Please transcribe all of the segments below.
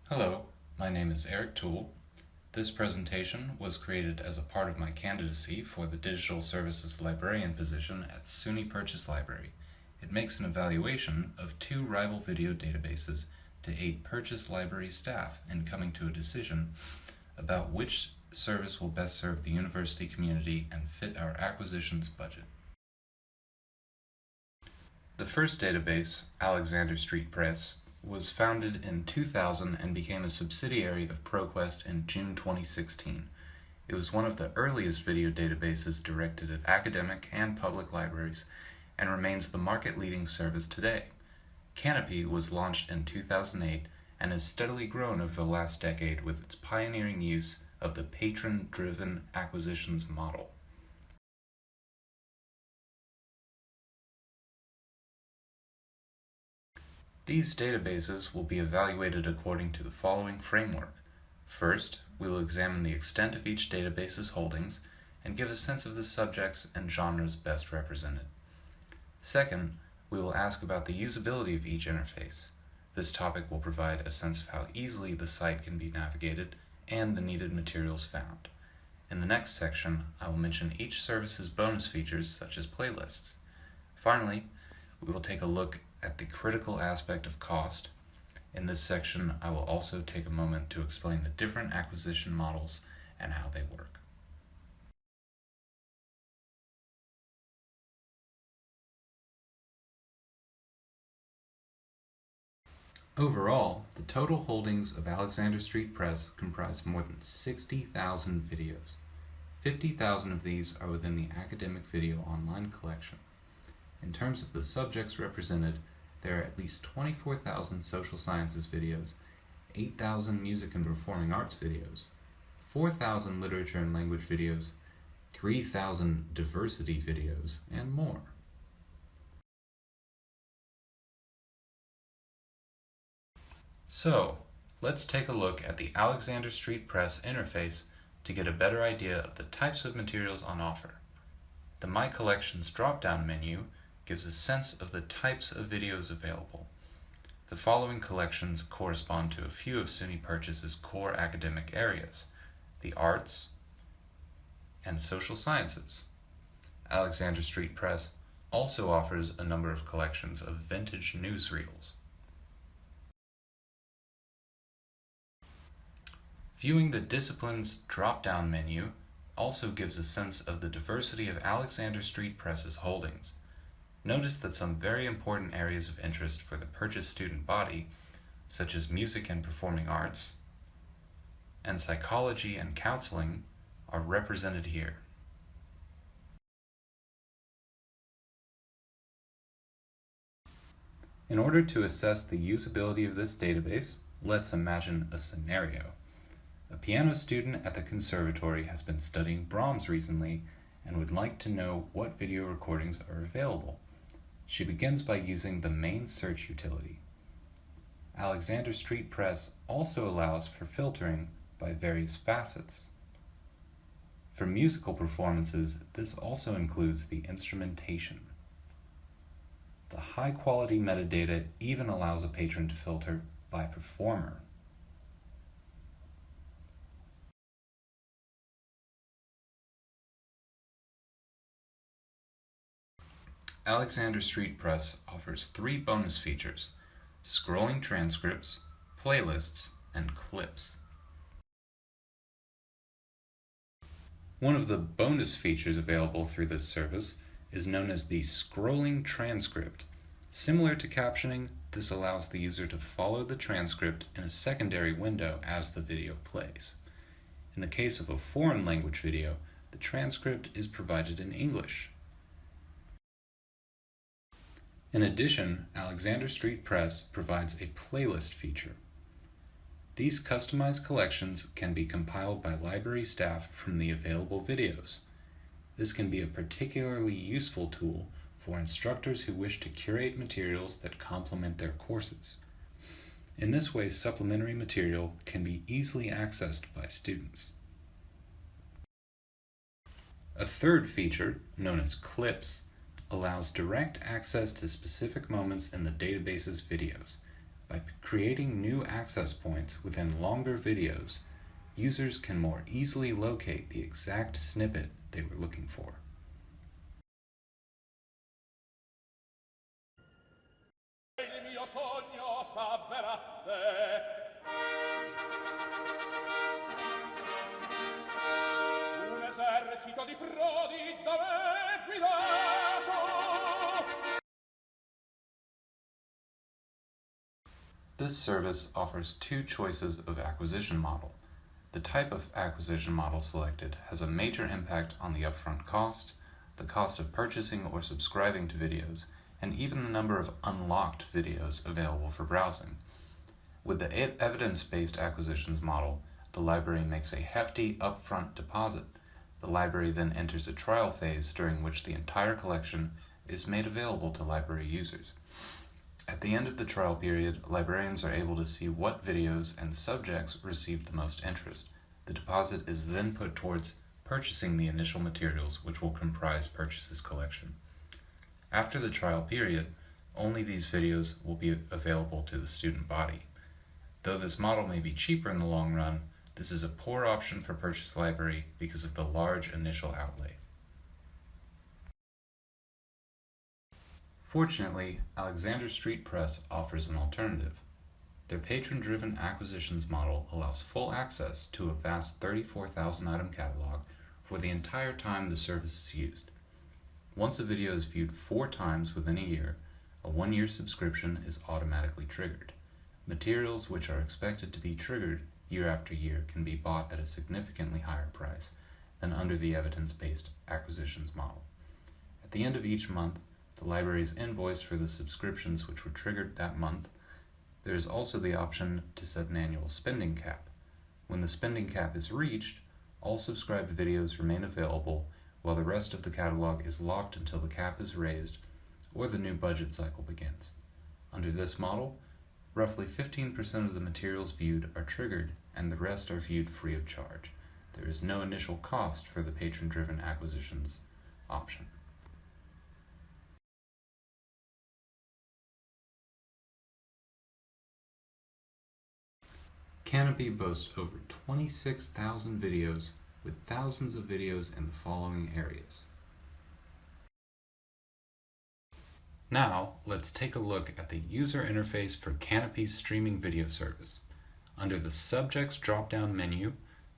Hello, my name is Eric Toole. This presentation was created as a part of my candidacy for the Digital Services Librarian position at SUNY Purchase Library. It makes an evaluation of two rival video databases to aid Purchase Library staff in coming to a decision about which service will best serve the university community and fit our acquisitions budget. The first database, Alexander Street Press, was founded in 2000 and became a subsidiary of ProQuest in June 2016. It was one of the earliest video databases directed at academic and public libraries and remains the market-leading service today. Canopy was launched in 2008 and has steadily grown over the last decade with its pioneering use of the patron-driven acquisitions model. These databases will be evaluated according to the following framework. First, we will examine the extent of each database's holdings and give a sense of the subjects and genres best represented. Second, we will ask about the usability of each interface. This topic will provide a sense of how easily the site can be navigated and the needed materials found. In the next section, I will mention each service's bonus features such as playlists. Finally, we will take a look at the critical aspect of cost. In this section, I will also take a moment to explain the different acquisition models and how they work. Overall, the total holdings of Alexander Street Press comprise more than 60,000 videos. 50,000 of these are within the Academic Video Online collection. In terms of the subjects represented, there are at least 24,000 social sciences videos, 8,000 music and performing arts videos, 4,000 literature and language videos, 3,000 diversity videos, and more. So, let's take a look at the Alexander Street Press interface to get a better idea of the types of materials on offer. The My Collections drop-down menu gives a sense of the types of videos available. The following collections correspond to a few of SUNY Purchase's core academic areas: the arts and social sciences. Alexander Street Press also offers a number of collections of vintage newsreels. Viewing the disciplines drop-down menu also gives a sense of the diversity of Alexander Street Press's holdings. Notice that some very important areas of interest for the Purchase student body, such as music and performing arts, and psychology and counseling, are represented here. In order to assess the usability of this database, let's imagine a scenario. A piano student at the conservatory has been studying Brahms recently and would like to know what video recordings are available. She begins by using the main search utility. Alexander Street Press also allows for filtering by various facets. For musical performances, this also includes the instrumentation. The high-quality metadata even allows a patron to filter by performer. Alexander Street Press offers 3 bonus features: scrolling transcripts, playlists, and clips. One of the bonus features available through this service is known as the scrolling transcript. Similar to captioning, this allows the user to follow the transcript in a secondary window as the video plays. In the case of a foreign language video, the transcript is provided in English. In addition, Alexander Street Press provides a playlist feature. These customized collections can be compiled by library staff from the available videos. This can be a particularly useful tool for instructors who wish to curate materials that complement their courses. In this way, supplementary material can be easily accessed by students. A third feature, known as clips, allows direct access to specific moments in the database's videos. By creating new access points within longer videos, users can more easily locate the exact snippet they were looking for. Il mio sogno s'avverasse. Un esercito di prodi da me guidato. This service offers two choices of acquisition model. The type of acquisition model selected has a major impact on the upfront cost, the cost of purchasing or subscribing to videos, and even the number of unlocked videos available for browsing. With the evidence-based acquisitions model, the library makes a hefty upfront deposit. The library then enters a trial phase during which the entire collection is made available to library users. At the end of the trial period, librarians are able to see what videos and subjects received the most interest. The deposit is then put towards purchasing the initial materials which will comprise Purchase's collection. After the trial period, only these videos will be available to the student body. Though this model may be cheaper in the long run, this is a poor option for Purchase Library because of the large initial outlay. Fortunately, Alexander Street Press offers an alternative. Their patron-driven acquisitions model allows full access to a vast 34,000 item catalog for the entire time the service is used. Once a video is viewed 4 times within a year, a 1-year subscription is automatically triggered. Materials which are expected to be triggered year after year can be bought at a significantly higher price than under the evidence-based acquisitions model. At the end of each month, the library is invoiced for the subscriptions which were triggered that month. There is also the option to set an annual spending cap. When the spending cap is reached, all subscribed videos remain available while the rest of the catalog is locked until the cap is raised or the new budget cycle begins. Under this model, roughly 15% of the materials viewed are triggered and the rest are viewed free of charge. There is no initial cost for the patron-driven acquisitions option. Canopy boasts over 26,000 videos with thousands of videos in the following areas. Now, let's take a look at the user interface for Canopy's streaming video service. Under the Subjects drop-down menu,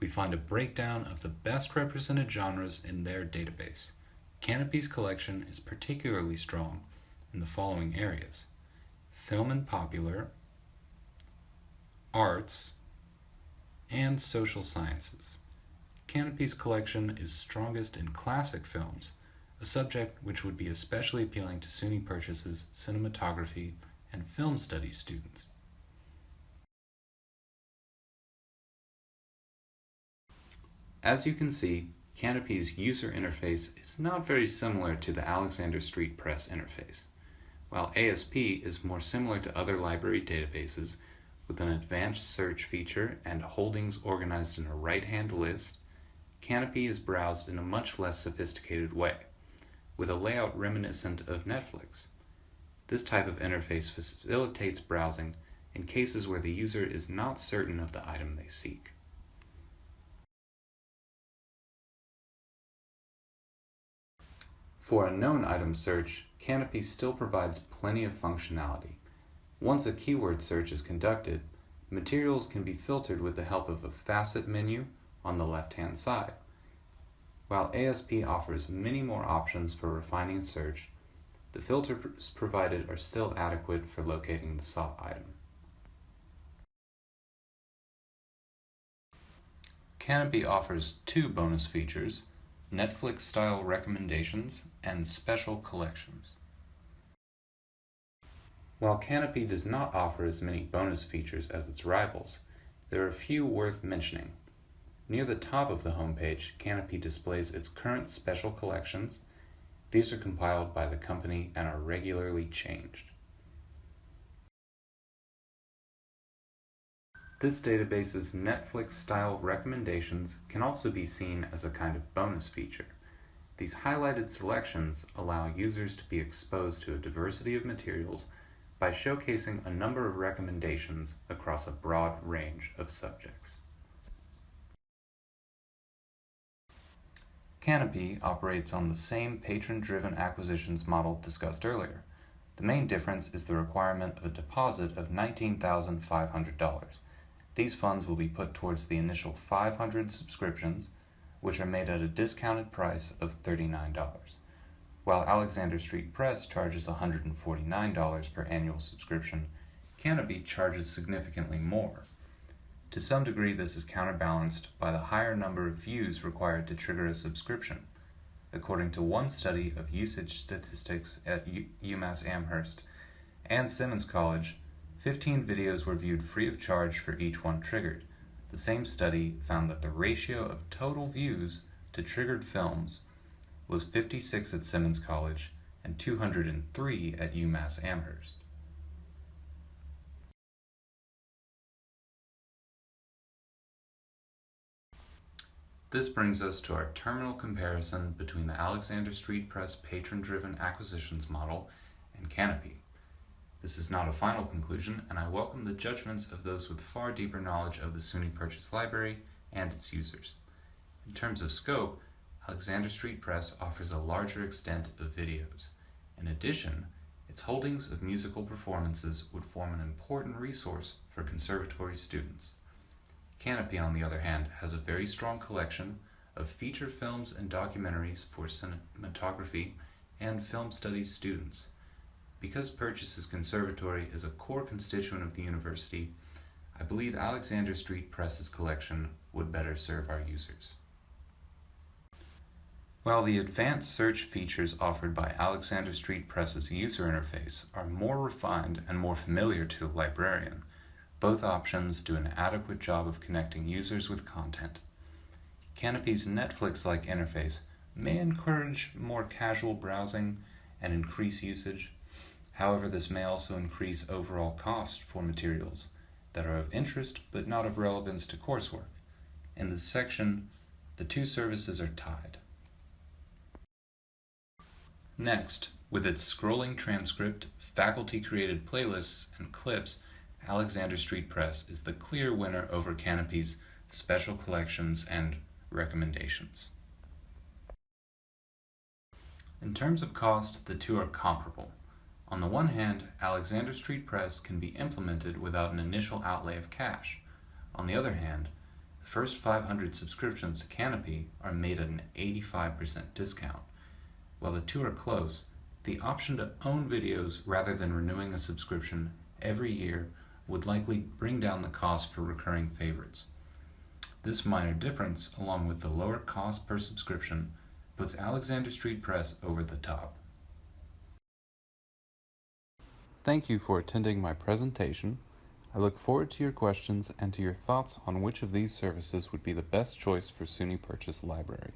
we find a breakdown of the best represented genres in their database. Canopy's collection is particularly strong in the following areas: film and popular, arts, and social sciences. Canopy's collection is strongest in classic films, a subject which would be especially appealing to SUNY Purchase's cinematography and film studies students. As you can see, Canopy's user interface is not very similar to the Alexander Street Press interface. While ASP is more similar to other library databases, with an advanced search feature and holdings organized in a right-hand list, Canopy is browsed in a much less sophisticated way, with a layout reminiscent of Netflix. This type of interface facilitates browsing in cases where the user is not certain of the item they seek. For a known item search, Canopy still provides plenty of functionality. Once a keyword search is conducted, materials can be filtered with the help of a facet menu on the left-hand side. While ASP offers many more options for refining a search, the filters provided are still adequate for locating the sought item. Canopy offers 2 bonus features: Netflix-style recommendations and special collections. While Canopy does not offer as many bonus features as its rivals, there are a few worth mentioning. Near the top of the homepage, Canopy displays its current special collections. These are compiled by the company and are regularly changed. This database's Netflix-style recommendations can also be seen as a kind of bonus feature. These highlighted selections allow users to be exposed to a diversity of materials by showcasing a number of recommendations across a broad range of subjects. Canopy operates on the same patron-driven acquisitions model discussed earlier. The main difference is the requirement of a deposit of $19,500. These funds will be put towards the initial 500 subscriptions, which are made at a discounted price of $39. While Alexander Street Press charges $149 per annual subscription, Canopy charges significantly more. To some degree, this is counterbalanced by the higher number of views required to trigger a subscription. According to one study of usage statistics at UMass Amherst and Simmons College, 15 videos were viewed free of charge for each one triggered. The same study found that the ratio of total views to triggered films was 56 at Simmons College and 203 at UMass Amherst. This brings us to our terminal comparison between the Alexander Street Press patron-driven acquisitions model and Canopy. This is not a final conclusion, and I welcome the judgments of those with far deeper knowledge of the SUNY Purchase Library and its users. In terms of scope, Alexander Street Press offers a larger extent of videos. In addition, its holdings of musical performances would form an important resource for conservatory students. Canopy, on the other hand, has a very strong collection of feature films and documentaries for cinematography and film studies students. Because Purchase's conservatory is a core constituent of the university, I believe Alexander Street Press's collection would better serve our users. While the advanced search features offered by Alexander Street Press's user interface are more refined and more familiar to the librarian, both options do an adequate job of connecting users with content. Canopy's Netflix-like interface may encourage more casual browsing and increase usage. However, this may also increase overall cost for materials that are of interest but not of relevance to coursework. In this section, the two services are tied. Next, with its scrolling transcript, faculty-created playlists, and clips, Alexander Street Press is the clear winner over Canopy's special collections and recommendations. In terms of cost, the two are comparable. On the one hand, Alexander Street Press can be implemented without an initial outlay of cash. On the other hand, the first 500 subscriptions to Canopy are made at an 85% discount. While the two are close, the option to own videos rather than renewing a subscription every year would likely bring down the cost for recurring favorites. This minor difference, along with the lower cost per subscription, puts Alexander Street Press over the top. Thank you for attending my presentation. I look forward to your questions and to your thoughts on which of these services would be the best choice for SUNY Purchase Library.